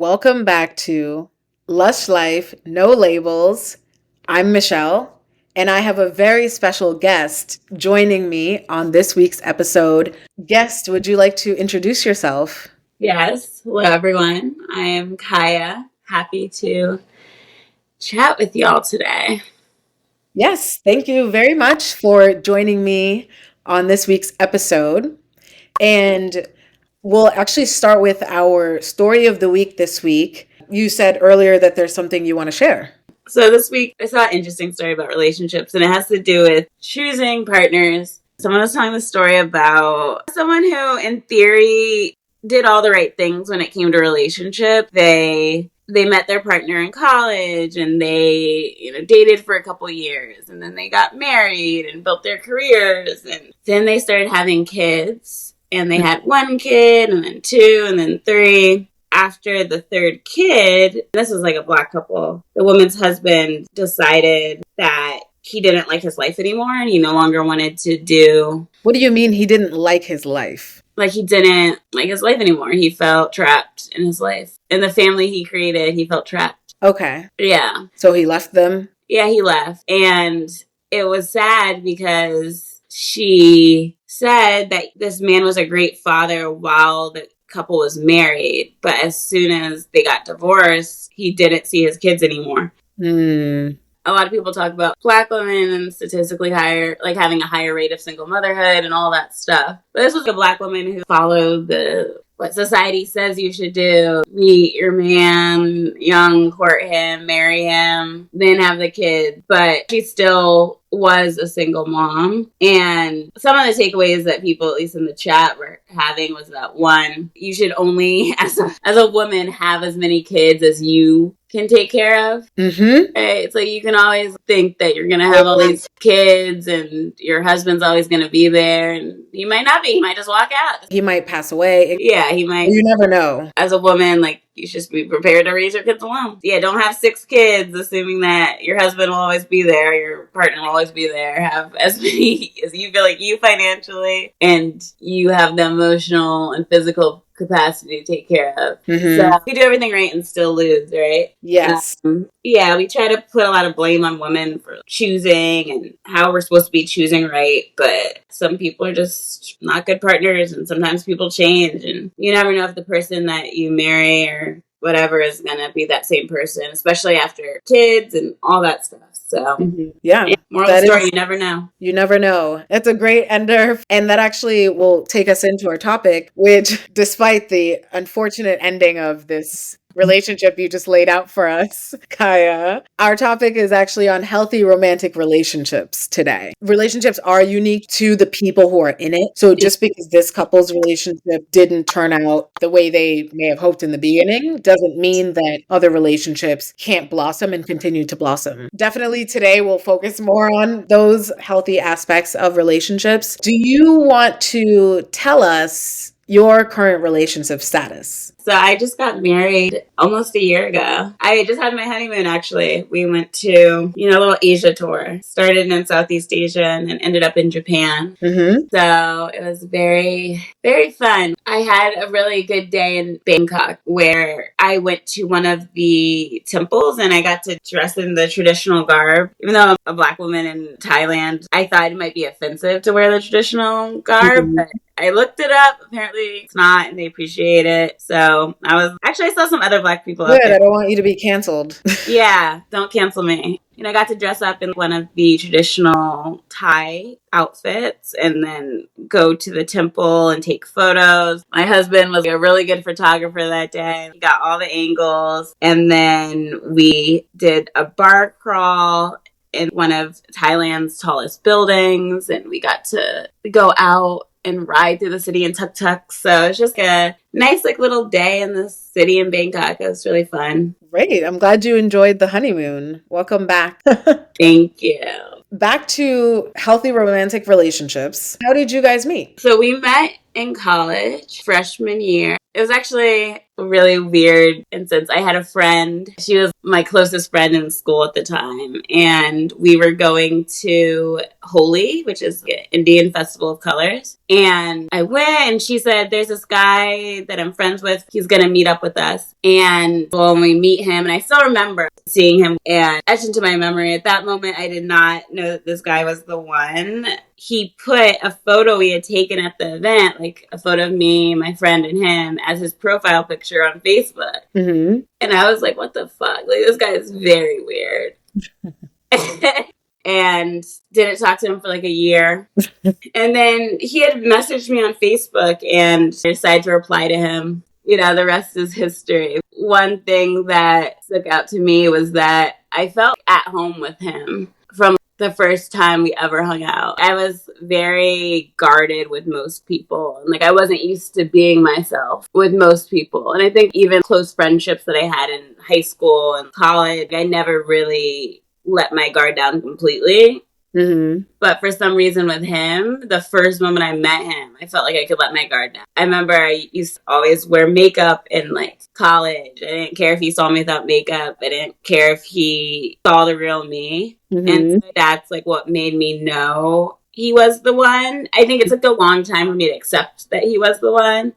welcome back to Lush Life, No Labels. I'm Michelle, and I have a very special guest joining me on this week's episode. Guest, would you like to introduce yourself? Yes. Hello, everyone. I am Kaya. Happy to chat with y'all today. Yes, thank you very much for joining me on this week's episode. And we'll actually start with our story of the week this week. You said earlier that there's something you want to share. So this week, I saw an interesting story about relationships, and it has to do with choosing partners. Someone was telling the story about someone who, in theory, did all the right things when it came to relationship. They met their partner in college, and they dated for a couple years, and then they got married and built their careers, and then they started having kids, and they had one kid, and then two, and then three. After the third kid, this was like a Black couple, the woman's husband decided that he didn't like his life anymore, and he no longer wanted to do. What do you mean he didn't like his life? Like, he didn't like his life anymore. He felt trapped in his life. In the family he created, he felt trapped. Okay. Yeah. So he left them? Yeah, he left. And it was sad because she said that this man was a great father while the couple was married. But as soon as they got divorced, he didn't see his kids anymore. A lot of people talk about Black women and statistically higher, like having a higher rate of single motherhood and all that stuff. But this was a Black woman who followed what society says you should do. Meet your man, young, court him, marry him, then have the kid. But she still was a single mom. And some of the takeaways that people, at least in the chat, were having was that, one, you should only, as a woman, have as many kids as you can take care of. Right? So you can always think that you're going to have all these kids and your husband's always going to be there, and he might not be. He might just walk out. He might pass away. Yeah, he might. You never know. As a woman, like, you should be prepared to raise your kids alone. Yeah, don't have 6 kids assuming that your husband will always be there, your partner will always be there. Have as many as you feel like you financially and you have the emotional and physical capacity to take care of. So you do everything right and still lose, right? Yes. Yeah, we try to put a lot of blame on women for choosing and how we're supposed to be choosing right, but some people are just not good partners, and sometimes people change, and you never know if the person that you marry or whatever is going to be that same person, especially after kids and all that stuff. So, yeah. Moral of the story, you never know. You never know. It's a great ender. And that actually will take us into our topic, which, despite the unfortunate ending of this relationship you just laid out for us, Kaya, our topic is actually on healthy romantic relationships today. Relationships are unique to the people who are in it. So just because this couple's relationship didn't turn out the way they may have hoped in the beginning doesn't mean that other relationships can't blossom and continue to blossom. Definitely today we'll focus more on those healthy aspects of relationships. Do you want to tell us your current relationship status? So I just got married almost a year ago. I just had my honeymoon, actually. We went to, a little Asia tour. Started in Southeast Asia and ended up in Japan. So it was very, very fun. I had a really good day in Bangkok where I went to one of the temples and I got to dress in the traditional garb. Even though I'm a Black woman in Thailand, I thought it might be offensive to wear the traditional garb, but I looked it up. Apparently it's not, and they appreciate it. So I saw some other Black people out there. I don't want you to be canceled. Yeah, don't cancel me. I got to dress up in one of the traditional Thai outfits and then go to the temple and take photos. My husband was a really good photographer that day. He got all the angles. And then we did a bar crawl in one of Thailand's tallest buildings, and we got to go out and ride through the city in tuk-tuk. So it's just a nice little day in the city in Bangkok. It was really fun. Great. I'm glad you enjoyed the honeymoon. Welcome back. Thank you. Back to healthy romantic relationships. How did you guys meet? So we met in college, freshman year. It was actually a really weird instance. I had a friend. She was my closest friend in school at the time. And we were going to Holi, which is the Indian Festival of Colors. And I went and she said, there's this guy that I'm friends with. He's going to meet up with us. And when we meet him, and I still remember seeing him and etched into my memory. At that moment, I did not know that this guy was the one. He put a photo we had taken at the event, like a photo of me, my friend, and him as his profile picture on Facebook. Mm-hmm. And I was like, what the fuck? Like, this guy is very weird. And didn't talk to him for like a year. And then he had messaged me on Facebook and I decided to reply to him. You know, the rest is history. One thing that stuck out to me was that I felt at home with him from the first time we ever hung out. I was very guarded with most people. And like, I wasn't used to being myself with most people. And I think even close friendships that I had in high school and college, I never really let my guard down completely. Mm-hmm. But for some reason with him, the first moment I met him, I felt like I could let my guard down. I remember I used to always wear makeup in like college. I didn't care if he saw me without makeup. I didn't care if he saw the real me. Mm-hmm. And so that's like what made me know he was the one. I think it took a long time for me to accept that he was the one.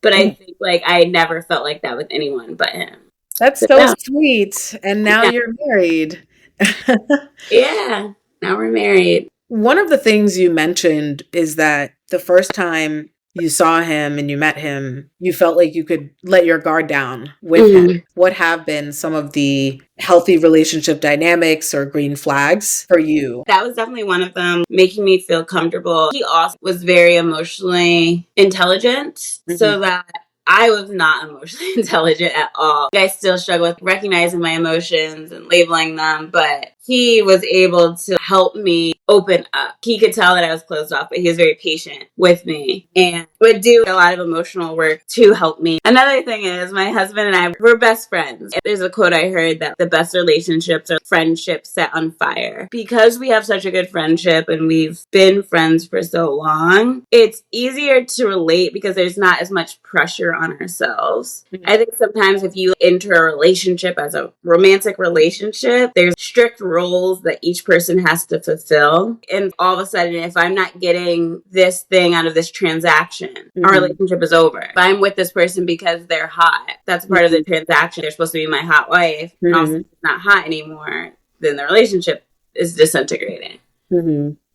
But I think like I never felt like that with anyone but him. That's so sweet. And now you're married. Yeah. Now we're married. One of the things you mentioned is that the first time you saw him and you met him, you felt like you could let your guard down with him. What have been some of the healthy relationship dynamics or green flags for you? That was definitely one of them, making me feel comfortable. He also was very emotionally intelligent, so that I was not emotionally intelligent at all. I still struggle with recognizing my emotions and labeling them, but he was able to help me open up. He could tell that I was closed off, but he was very patient with me and would do a lot of emotional work to help me. Another thing is my husband and I were best friends. There's a quote I heard that the best relationships are friendships set on fire. Because we have such a good friendship and we've been friends for so long, it's easier to relate because there's not as much pressure on ourselves. I think sometimes if you enter a relationship as a romantic relationship, there's strict roles that each person has to fulfill. And all of a sudden, if I'm not getting this thing out of this transaction, our relationship is over. If I'm with this person because they're hot, that's part of the transaction. They're supposed to be my hot wife. And also, if it's not hot anymore, then the relationship is disintegrating.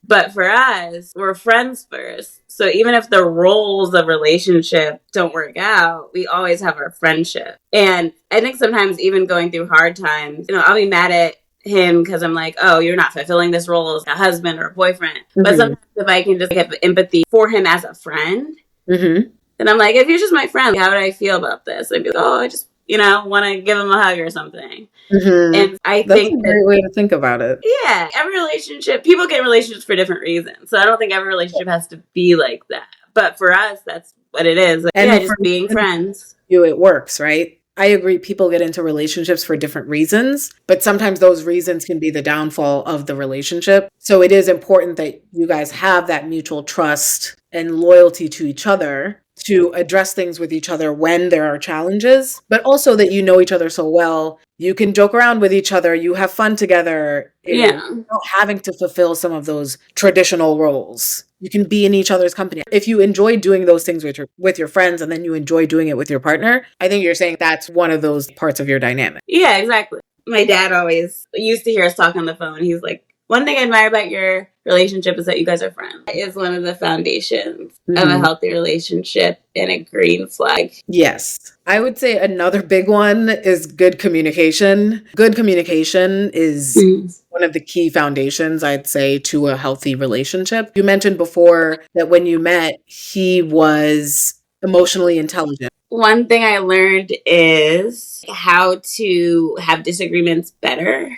But for us, we're friends first. So even if the roles of relationship don't work out, we always have our friendship. And I think sometimes even going through hard times, you know, I'll be mad at him because I'm like, oh, you're not fulfilling this role as a husband or a boyfriend. But sometimes if I can just have empathy for him as a friend, then I'm like, if you're just my friend, how would I feel about this? I'd be like, oh, I just, you know, want to give him a hug or something. And I That's think a great way to think about it. Yeah, every relationship, people get in relationships for different reasons. So I don't think every relationship has to be like that. But for us, that's what it is. Like, And yeah, just being friends. It works, right? I agree. People get into relationships for different reasons, but sometimes those reasons can be the downfall of the relationship. So it is important that you guys have that mutual trust and loyalty to each other to address things with each other when there are challenges, but also that you know each other so well. You can joke around with each other. You have fun together. Without having to fulfill some of those traditional roles. You can be in each other's company. If you enjoy doing those things with your friends and then you enjoy doing it with your partner, I think you're saying that's one of those parts of your dynamic. Yeah, exactly. My dad always used to hear us talk on the phone. He's like, one thing I admire about your relationship is that you guys are friends. That is one of the foundations of a healthy relationship and a green flag. Yes. I would say another big one is good communication. Good communication is one of the key foundations, I'd say, to a healthy relationship. You mentioned before that when you met, he was emotionally intelligent. One thing I learned is how to have disagreements better.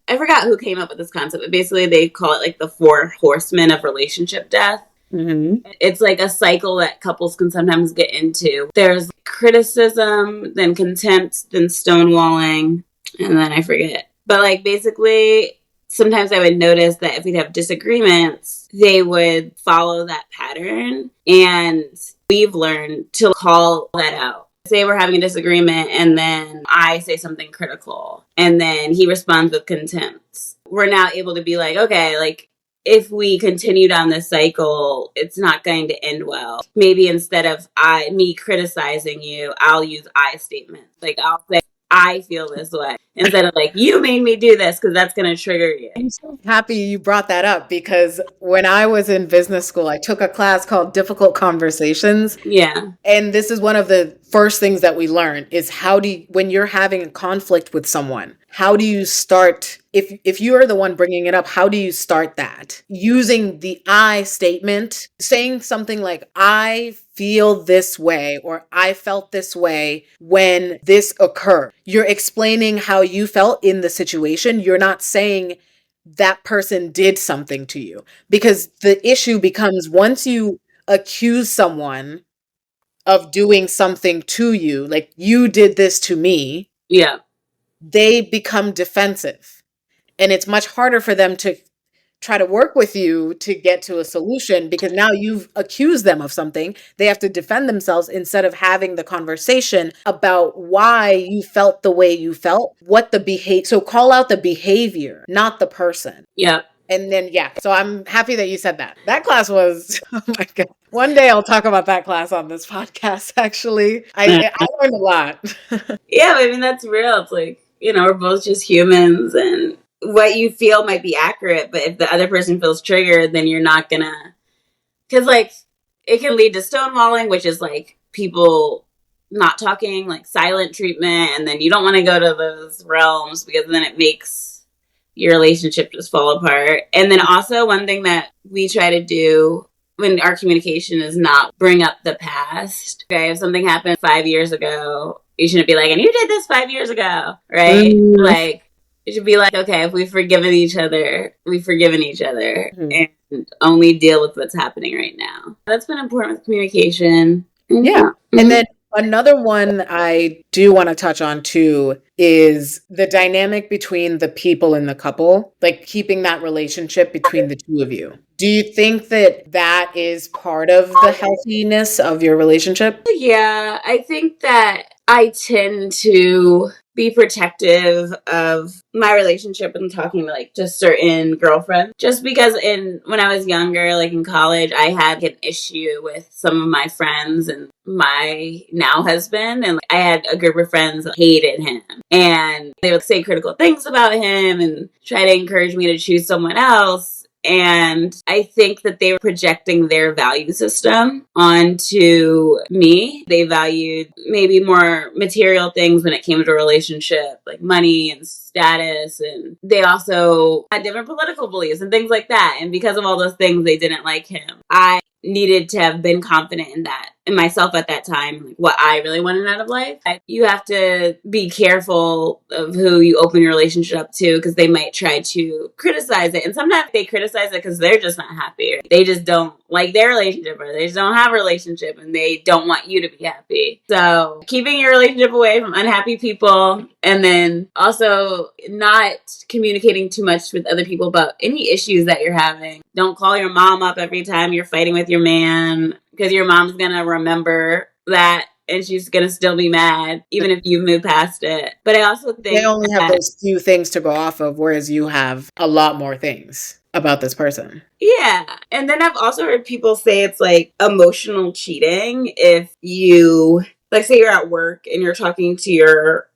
I forgot who came up with this concept, but basically they call it like the 4 horsemen of relationship death. It's like a cycle that couples can sometimes get into. There's criticism, then contempt, then stonewalling, and then I forget. But like basically sometimes I would notice that if we'd have disagreements, they would follow that pattern. And we've learned to call that out. Say we're having a disagreement and then I say something critical and then he responds with contempt. We're now able to be like, okay, like if we continue down this cycle, it's not going to end well. Maybe instead of me criticizing you, I'll use I statements. Like I'll say, I feel this way instead of like, you made me do this because that's going to trigger you. I'm so happy you brought that up because when I was in business school, I took a class called Difficult Conversations. Yeah. And this is one of the first things that we learn is when you're having a conflict with someone, how do you start, if you are the one bringing it up, how do you start that? Using the I statement, saying something like, I feel this way, or I felt this way when this occurred. You're explaining how you felt in the situation. You're not saying that person did something to you, because the issue becomes once you accuse someone of doing something to you, like you did this to me, Yeah. they become defensive. And it's much harder for them to try to work with you to get to a solution because now you've accused them of something. They have to defend themselves instead of having the conversation about why you felt the way you felt, what the behavior. So call out the behavior, not the person. Yeah. And then, so I'm happy that you said that. That class was, oh my God. One day I'll talk about that class on this podcast, actually. I learned a lot. Yeah, I mean, that's real. It's like, we're both just humans and what you feel might be accurate, but if the other person feels triggered, then you're not gonna, because like it can lead to stonewalling, which is like people not talking, like silent treatment, and then you don't want to go to those realms because then it makes your relationship just fall apart. And then also one thing that we try to do when our communication is not bring up the past. Okay, if something happened 5 years ago, you shouldn't be like, and you did this 5 years ago, right? Like, it should be like, okay, if we've forgiven each other, and only deal with what's happening right now. That's been important with communication. Yeah. And then another one I do want to touch on too is the dynamic between the people in the couple, like keeping that relationship between the two of you. Do you think that that is part of the healthiness of your relationship? Yeah, I think that I tend to be protective of my relationship when talking to like just certain girlfriends. Just because when I was younger, like in college, I had an issue with some of my friends and my now husband, and I had a group of friends that hated him, and they would say critical things about him and try to encourage me to choose someone else. And I think that they were projecting their value system onto me. They valued maybe more material things when it came to a relationship, like money and status. And they also had different political beliefs and things like that. And because of all those things, they didn't like him. I needed to have been confident in myself at that time, like what I really wanted out of life. You have to be careful of who you open your relationship up to because they might try to criticize it. And sometimes they criticize it because they're just not happy. Or they just don't like their relationship, or they just don't have a relationship and they don't want you to be happy. So keeping your relationship away from unhappy people, and then also not communicating too much with other people about any issues that you're having. Don't call your mom up every time you're fighting with your man, because your mom's gonna remember that and she's gonna still be mad even if you've moved past it. But I also think they only have those few things to go off of, whereas you have a lot more things about this person. Yeah. And then I've also heard people say it's like emotional cheating if you, like, say you're at work and you're talking to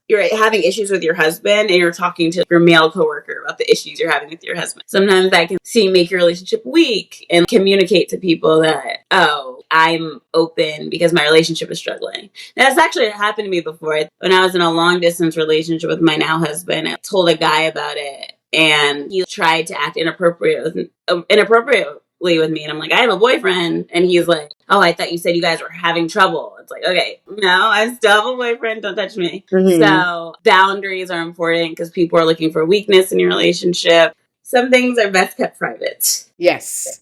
you're having issues with your husband and you're talking to your male coworker about the issues you're having with your husband. Sometimes that can make your relationship weak and communicate to people that, oh, I'm open because my relationship is struggling. That's actually happened to me before. When I was in a long distance relationship with my now husband, I told a guy about it and he tried to act inappropriately with me, and I'm like, I have a boyfriend, and he's like, oh, I thought you said you guys were having trouble. It's like, okay, no, I still have a boyfriend, don't touch me. So boundaries are important because people are looking for weakness in your relationship. Some things are best kept private. Yes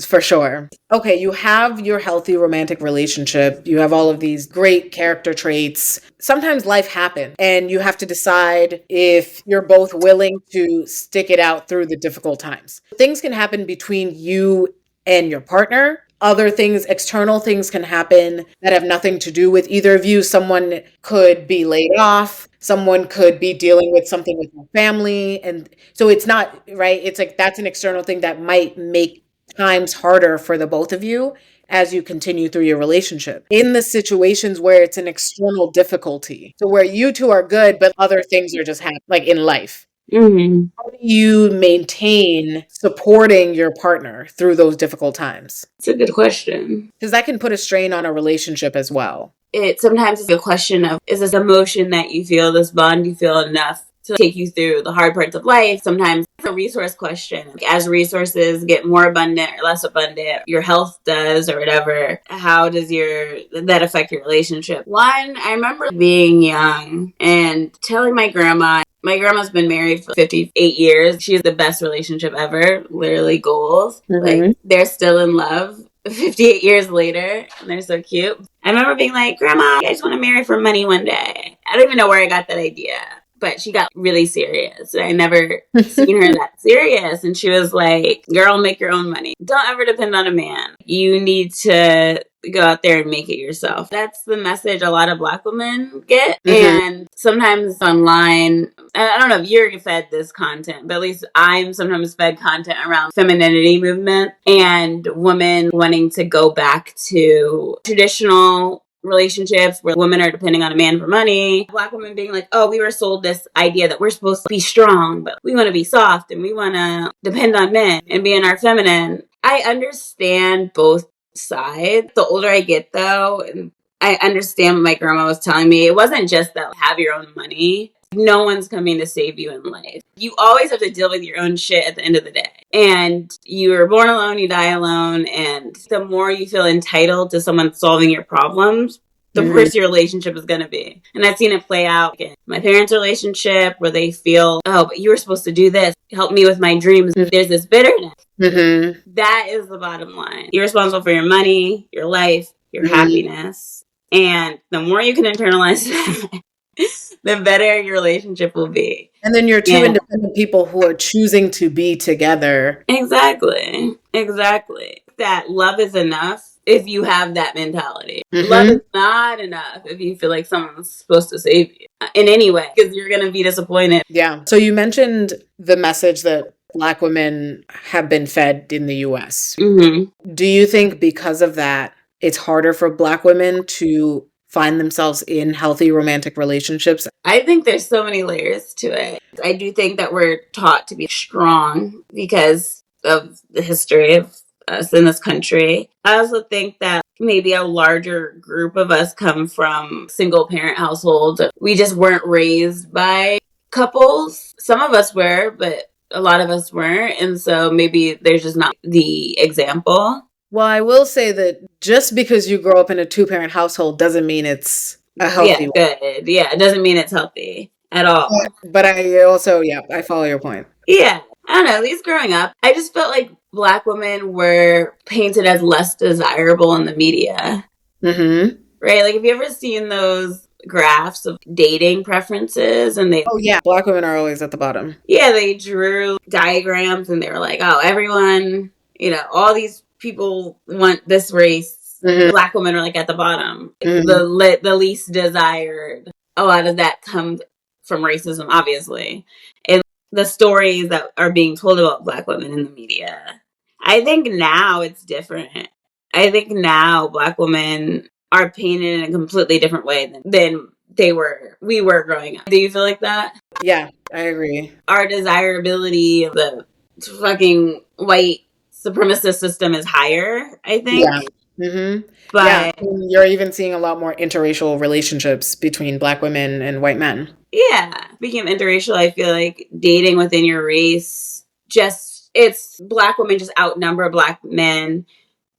For sure. Okay, you have your healthy romantic relationship. You have all of these great character traits. Sometimes life happens and you have to decide if you're both willing to stick it out through the difficult times. Things can happen between you and your partner. Other things, external things can happen that have nothing to do with either of you. Someone could be laid off. Someone could be dealing with something with their family. And so it's not, right? It's like that's an external thing that might make times harder for the both of you as you continue through your relationship. In the situations where it's an external difficulty, so where you two are good, but other things are just happening, like in life. Mm-hmm. How do you maintain supporting your partner through those difficult times? It's a good question. Because that can put a strain on a relationship as well. It sometimes is a question of, is this emotion that you feel, this bond you feel enough to take you through the hard parts of life? Sometimes it's a resource question. As resources get more abundant or less abundant, your health does or whatever, how does that affect your relationship? One, I remember being young and telling my grandma's been married for 58 years. She's the best relationship ever, literally goals. Like, they're still in love 58 years later, and they're so cute. I remember being like, Grandma, I just want to marry for money one day. I don't even know where I got that idea, but she got really serious. I never seen her that serious. And she was like, girl, make your own money. Don't ever depend on a man. You need to go out there and make it yourself. That's the message a lot of Black women get. And sometimes online, I don't know if you're fed this content, but at least I'm sometimes fed content around femininity movement and women wanting to go back to traditional relationships where women are depending on a man for money. Black women being like, oh, we were sold this idea that we're supposed to be strong, but we want to be soft and we want to depend on men and be in our feminine. I understand both sides. The older I get, though, I understand what my grandma was telling me. It wasn't just that have your own money. No one's coming to save you in life. You always have to deal with your own shit at the end of the day. And you were born alone, you die alone. And the more you feel entitled to someone solving your problems, the worse your relationship is going to be. And I've seen it play out in my parents' relationship where they feel, oh, but you were supposed to do this. Help me with my dreams. There's this bitterness. That is the bottom line. You're responsible for your money, your life, your happiness. And the more you can internalize that, the better your relationship will be. And then you're two independent people who are choosing to be together. Exactly. That love is enough if you have that mentality. Love is not enough if you feel like someone's supposed to save you in any way, because you're going to be disappointed. Yeah. So you mentioned the message that Black women have been fed in the US. Do you think because of that, it's harder for Black women to find themselves in healthy romantic relationships? I think there's so many layers to it. I do think that we're taught to be strong because of the history of us in this country. I also think that maybe a larger group of us come from single parent households. We just weren't raised by couples. Some of us were, but a lot of us weren't. And so maybe there's just not the example. Well, I will say that just because you grow up in a two-parent household doesn't mean it's a healthy one. Good. Yeah, it doesn't mean it's healthy at all. But I also, I follow your point. Yeah. I don't know, at least growing up, I just felt like Black women were painted as less desirable in the media. Right? Like, have you ever seen those graphs of dating preferences? And oh yeah, Black women are always at the bottom. Yeah, they drew diagrams and they were like, oh, everyone, all these people want this race. Black women are like at the bottom. The least desired. A lot of that comes from racism, obviously. And the stories that are being told about Black women in the media. I think now it's different. I think now Black women are painted in a completely different way than we were growing up. Do you feel like that? Yeah, I agree. Our desirability of the fucking white supremacist system is higher, I think. Yeah. But yeah, you're even seeing a lot more interracial relationships between Black women and white men. Yeah. Speaking of interracial, I feel like dating within your race, it's Black women just outnumber Black men,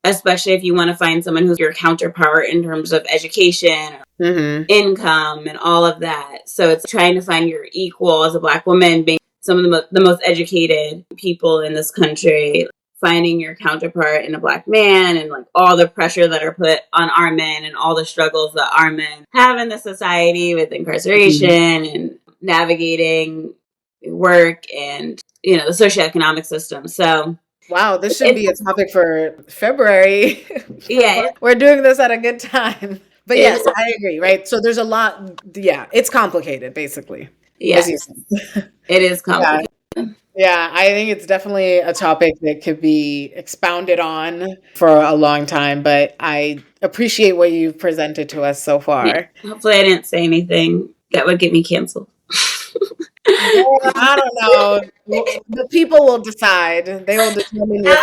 especially if you want to find someone who's your counterpart in terms of education, income, and all of that. So it's trying to find your equal as a Black woman, being some of the most educated people in this country. finding your counterpart in a Black man and like all the pressure that are put on our men and all the struggles that our men have in the society with incarceration and navigating work and, you know, the socioeconomic system. So wow, this should be a topic for February. yeah, We're doing this at a good time. But yes, It- I agree, right? So there's a lot, yeah, it's complicated, basically. As you yes, said. it is complicated. Yeah, I think it's definitely a topic that could be expounded on for a long time, but I appreciate what you've presented to us so far. Yeah. Hopefully I didn't say anything that would get me canceled. Well, I don't know. The people will decide. They will determine your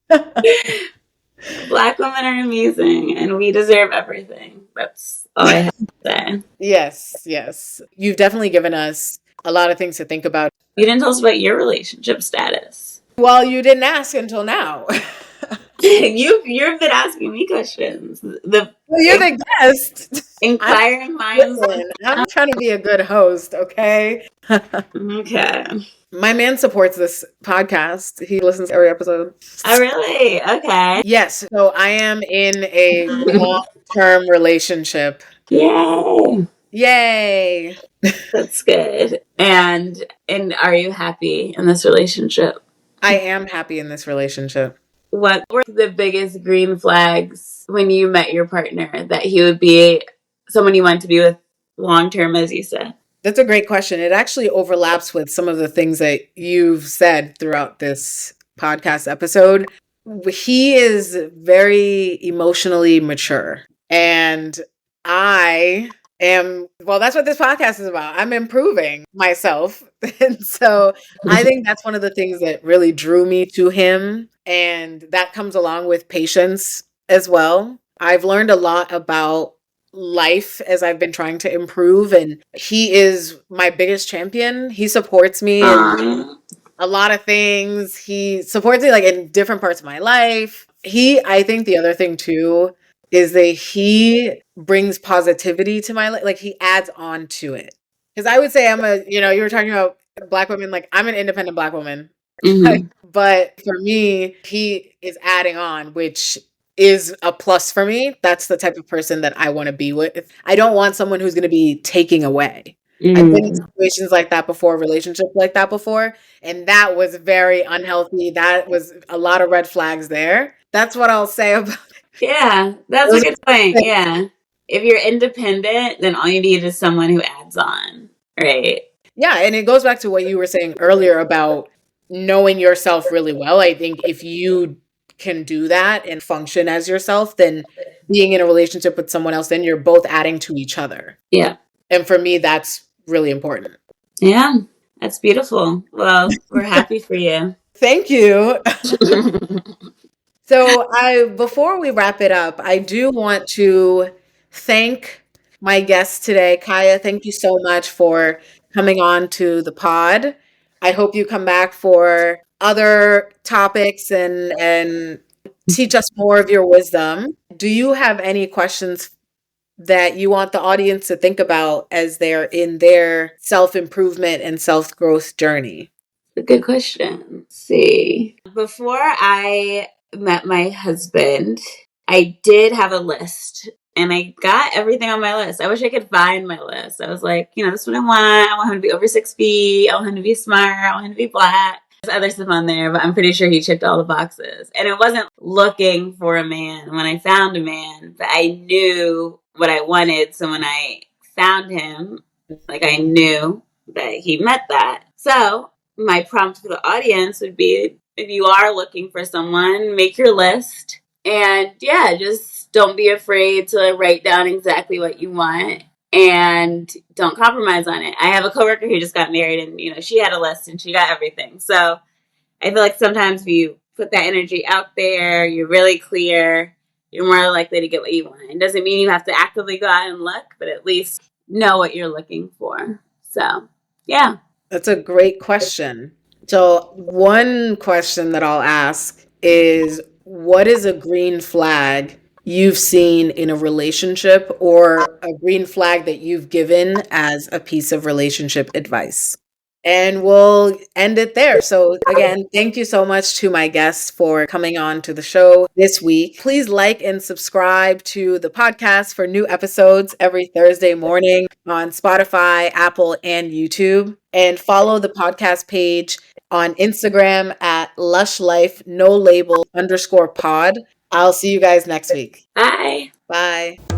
fate. Black women are amazing and we deserve everything. That's all I have to say. Yes, yes. You've definitely given us a lot of things to think about. You didn't tell us about your relationship status. Well, you didn't ask until now. You've been asking me questions. Well, you're the guest. Inquiring minds. Listen, I'm trying to be a good host, okay? Okay. My man supports this podcast. He listens to every episode. Oh, really? Okay. Yes. So I am in a long-term relationship. Yay. Yay. That's good. And are you happy in this relationship? I am happy in this relationship. What were the biggest green flags when you met your partner that he would be someone you want to be with long term, as you said? That's a great question. It actually overlaps with some of the things that you've said throughout this podcast episode. He is very emotionally mature. And I am, well, that's what this podcast is about. I'm improving myself. And so I think that's one of the things that really drew me to him. And that comes along with patience as well. I've learned a lot about life as I've been trying to improve, and he is my biggest champion. He supports me in a lot of things. He supports me like in different parts of my life. I think the other thing too is that he brings positivity to my life. Like he adds on to it. Because I would say you were talking about Black women, like I'm an independent Black woman. Mm-hmm. But for me, he is adding on, which is a plus for me. That's the type of person that I want to be with. I don't want someone who's going to be taking away. I've been in situations like that before, relationships like that before, and that was very unhealthy. That was a lot of red flags there. That's what I'll say about it. Yeah, that's a good point. Yeah. If you're independent, then all you need is someone who adds on, right? Yeah, and it goes back to what you were saying earlier about knowing yourself really well. I think if you can do that and function as yourself, then being in a relationship with someone else, then you're both adding to each other. Yeah. And for me, that's really important. Yeah, that's beautiful. Well, we're happy for you. Thank you. So before we wrap it up, I do want to thank my guest today. Kaya, thank you so much for coming on to the pod. I hope you come back for other topics and teach us more of your wisdom. Do you have any questions that you want the audience to think about as they're in their self-improvement and self-growth journey? A good question. Let's see. Before I met my husband, I did have a list and I got everything on my list. I wish I could find my list. I was like, this is what I want. I want him to be over 6 feet. I want him to be smart. I want him to be black. There's other stuff on there, but I'm pretty sure he checked all the boxes. And it wasn't looking for a man when I found a man, but I knew what I wanted. So when I found him, like I knew that he met that. So my prompt for the audience would be, if you are looking for someone, make your list. And yeah, just don't be afraid to write down exactly what you want and don't compromise on it. I have a coworker who just got married and, she had a list and she got everything. So I feel like sometimes if you put that energy out there, you're really clear, you're more likely to get what you want. It doesn't mean you have to actively go out and look, but at least know what you're looking for. So, yeah. That's a great question. So one question that I'll ask is, what is a green flag you've seen in a relationship or a green flag that you've given as a piece of relationship advice? And we'll end it there. So, again, thank you so much to my guests for coming on to the show this week. Please like and subscribe to the podcast for new episodes every Thursday morning on Spotify, Apple, and YouTube. And follow the podcast page on Instagram at lushlife no label _pod. I'll see you guys next week. Bye. Bye.